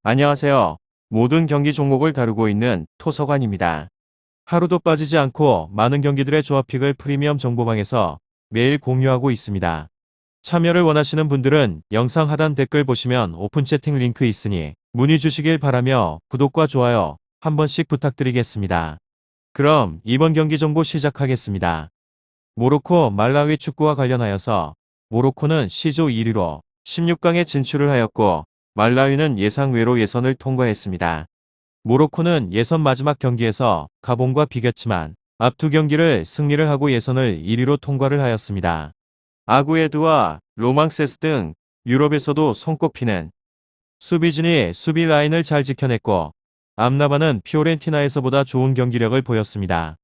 안녕하세요. 모든 경기 종목을 다루고 있는 토서관입니다. 하루도 빠지지 않고 많은 경기들의 조합픽을 프리미엄 정보방에서 매일 공유하고 있습니다. 참여를 원하시는 분들은 영상 하단 댓글 보시면 오픈 채팅 링크 있으니 문의 주시길 바라며 구독과 좋아요 한 번씩 부탁드리겠습니다. 그럼 이번 경기 정보 시작하겠습니다. 모로코 말라위 축구와 관련하여서 모로코는 C조 1위로 16강에 진출을 하였고 말라위는 예상외로 예선을 통과했습니다. 모로코는 예선 마지막 경기에서 가본과 비겼지만 앞 두 경기를 승리를 하고 예선을 1위로 통과를 하였습니다. 아구에드와 로망세스 등 유럽에서도 손꼽히는 수비진이 수비 라인을 잘 지켜냈고 암나바는 피오렌티나에서보다 좋은 경기력을 보였습니다.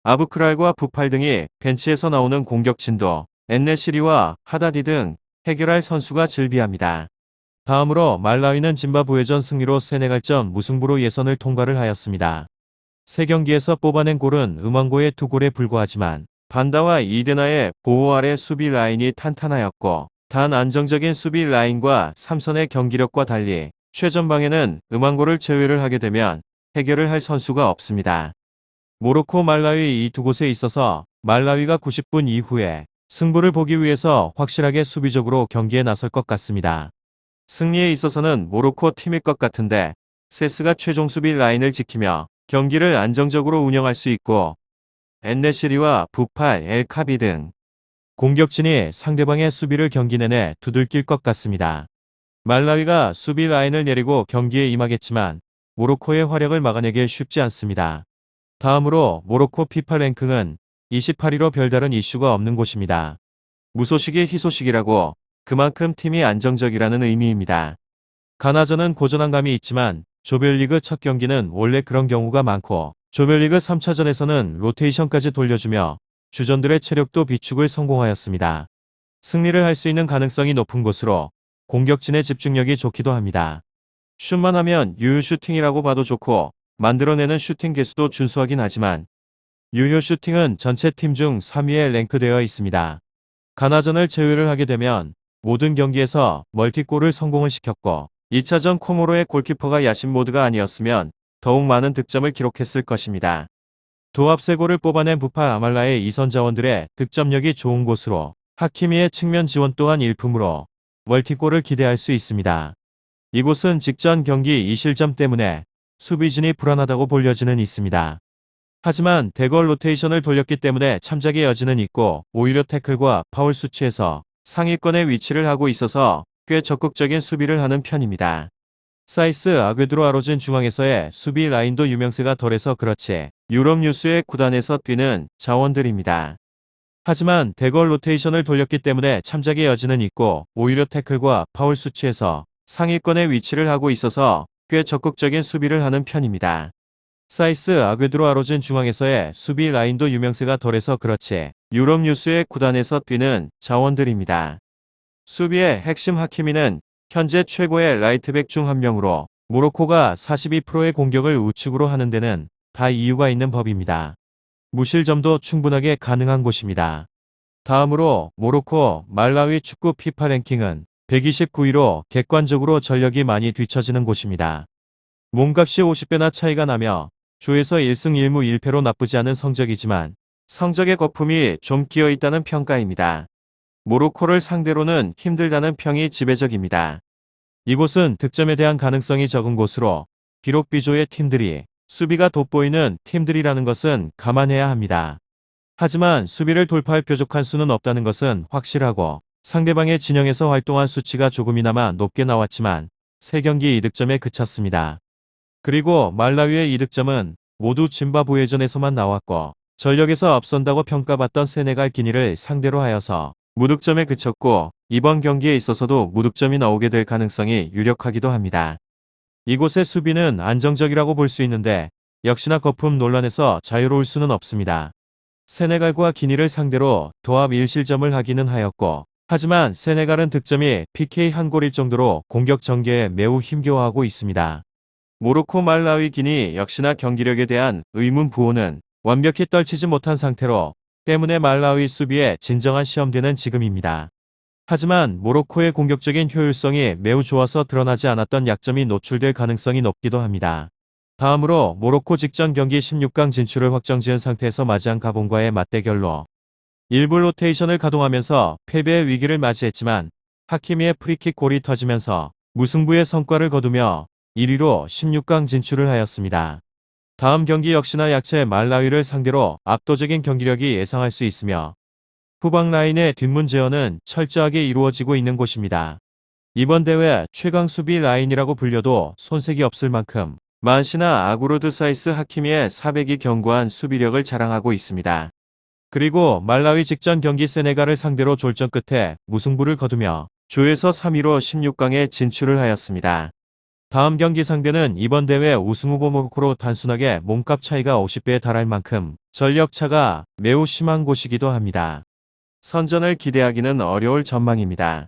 아부크랄과 부팔 등이 벤치에서 나오는 공격진도 엔네시리와 하다디 등 해결할 선수가 즐비합니다. 다음으로 말라위는 짐바브웨전 승리로 세네갈전 무승부로 예선을 통과를 하였습니다. 세 경기에서 뽑아낸 골은 음원고의 2골에 불과하지만 반다와 이데나의 보호 아래 수비 라인이 탄탄하였고 단 안정적인 수비 라인과 삼선의 경기력과 달리 최전방에는 음원고를 제외를 하게 되면 해결을 할 선수가 없습니다. 모로코 말라위 이 두 곳에 있어서 말라위가 90분 이후에 승부를 보기 위해서 확실하게 수비적으로 경기에 나설 것 같습니다. 승리에 있어서는 모로코 팀일 것 같은데 세스가 최종 수비 라인을 지키며 경기를 안정적으로 운영할 수 있고 엔네시리와 부팔, 엘카비 등 공격진이 상대방의 수비를 경기 내내 두들길 것 같습니다. 말라위가 수비 라인을 내리고 경기에 임하겠지만 모로코의 화력을 막아내길 쉽지 않습니다. 다음으로 모로코 피파 랭킹은 28위로 별다른 이슈가 없는 곳입니다. 무소식이 희소식이라고 그만큼 팀이 안정적이라는 의미입니다. 가나전은 고전한 감이 있지만 조별리그 첫 경기는 원래 그런 경우가 많고 조별리그 3차전에서는 로테이션까지 돌려주며 주전들의 체력도 비축을 성공하였습니다. 승리를 할 수 있는 가능성이 높은 곳으로 공격진의 집중력이 좋기도 합니다. 슛만 하면 유효 슈팅이라고 봐도 좋고 만들어내는 슈팅 개수도 준수하긴 하지만 유효 슈팅은 전체 팀 중 3위에 랭크되어 있습니다. 가나전을 제외를 하게 되면 모든 경기에서 멀티골을 성공을 시켰고 2차전 코모로의 골키퍼가 야신 모드가 아니었으면 더욱 많은 득점을 기록했을 것입니다. 도합 3골을 뽑아낸 부팔 아말라의 이선 자원들의 득점력이 좋은 곳으로 하키미의 측면 지원 또한 일품으로 멀티골을 기대할 수 있습니다. 이곳은 직전 경기 이실점 때문에 수비진이 불안하다고 볼 여지는 있습니다. 하지만 대걸 로테이션을 돌렸기 때문에 참작의 여지는 있고 오히려 태클과 파울 수치에서 상위권에 위치를 하고 있어서 꽤 적극적인 수비를 하는 편입니다. 사이스 아괴드로 아로진 중앙에서의 수비 라인도 유명세가 덜해서 그렇지 유럽 유수의 구단에서 뛰는 자원들입니다. 하지만 대걸 로테이션을 돌렸기 때문에 참작의 여지는 있고 오히려 태클과 파울 수치에서 상위권에 위치를 하고 있어서 꽤 적극적인 수비를 하는 편입니다. 사이스 아괴드로 아로진 중앙에서의 수비 라인도 유명세가 덜해서 그렇지 유럽 유수의 구단에서 뛰는 자원들입니다. 수비의 핵심 하키미는 현재 최고의 라이트백 중 한 명으로 모로코가 42%의 공격을 우측으로 하는 데는 다 이유가 있는 법입니다. 무실점도 충분하게 가능한 곳입니다. 다음으로 모로코 말라위 축구 피파 랭킹은 129위로 객관적으로 전력이 많이 뒤처지는 곳입니다. 몸값이 50배나 차이가 나며 조에서 1승 1무 1패로 나쁘지 않은 성적이지만 성적의 거품이 좀 끼어있다는 평가입니다. 모로코를 상대로는 힘들다는 평이 지배적입니다. 이곳은 득점에 대한 가능성이 적은 곳으로 비록 B조의 팀들이 수비가 돋보이는 팀들이라는 것은 감안해야 합니다. 하지만 수비를 돌파할 뾰족한 수는 없다는 것은 확실하고 상대방의 진영에서 활동한 수치가 조금이나마 높게 나왔지만 3경기 2득점에 그쳤습니다. 그리고 말라위의 2득점은 모두 짐바브웨전에서만 나왔고 전력에서 앞선다고 평가받던 세네갈 기니를 상대로 하여서 무득점에 그쳤고 이번 경기에 있어서도 무득점이 나오게 될 가능성이 유력하기도 합니다. 이곳의 수비는 안정적이라고 볼 수 있는데 역시나 거품 논란에서 자유로울 수는 없습니다. 세네갈과 기니를 상대로 도합 1실점을 하기는 하였고 하지만 세네갈은 득점이 PK 한 골일 정도로 공격 전개에 매우 힘겨워하고 있습니다. 모로코 말라위 기니 역시나 경기력에 대한 의문 부호는 완벽히 떨치지 못한 상태로 때문에 말라위 수비에 진정한 시험되는 지금입니다. 하지만 모로코의 공격적인 효율성이 매우 좋아서 드러나지 않았던 약점이 노출될 가능성이 높기도 합니다. 다음으로 모로코 직전 경기 16강 진출을 확정지은 상태에서 맞이한 가본과의 맞대결로 일부 로테이션을 가동하면서 패배의 위기를 맞이했지만 하키미의 프리킥 골이 터지면서 무승부의 성과를 거두며 1위로 16강 진출을 하였습니다. 다음 경기 역시나 약체 말라위를 상대로 압도적인 경기력이 예상할 수 있으며 후방 라인의 뒷문 제어는 철저하게 이루어지고 있는 곳입니다. 이번 대회 최강 수비 라인이라고 불려도 손색이 없을 만큼 만시나 아구르드 사이스 하키미의 400이 견고한 수비력을 자랑하고 있습니다. 그리고 말라위 직전 경기 세네갈을 상대로 졸전 끝에 무승부를 거두며 조에서 3위로 16강에 진출을 하였습니다. 다음 경기 상대는 이번 대회 우승 후보 모로코로 단순하게 몸값 차이가 50배에 달할 만큼 전력 차가 매우 심한 곳이기도 합니다. 선전을 기대하기는 어려울 전망입니다.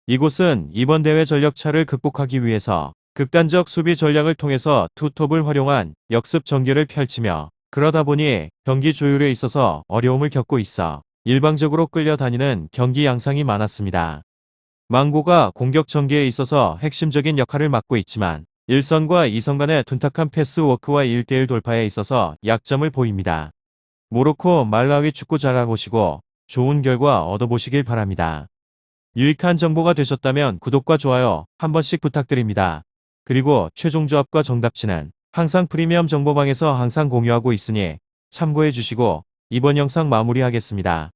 이곳은 이번 대회 전력 차를 극복하기 위해서 극단적 수비 전략을 통해서 투톱을 활용한 역습 전개를 펼치며 그러다 보니 경기 조율에 있어서 어려움을 겪고 있어 일방적으로 끌려다니는 경기 양상이 많았습니다. 망고가 공격 전개에 있어서 핵심적인 역할을 맡고 있지만 1선과 2선 간의 둔탁한 패스워크와 1대1 돌파에 있어서 약점을 보입니다. 모로코 말라위 축구 잘 알아보시고 좋은 결과 얻어보시길 바랍니다. 유익한 정보가 되셨다면 구독과 좋아요 한 번씩 부탁드립니다. 그리고 최종 조합과 정답치는 항상 프리미엄 정보방에서 항상 공유하고 있으니 참고해 주시고 이번 영상 마무리하겠습니다.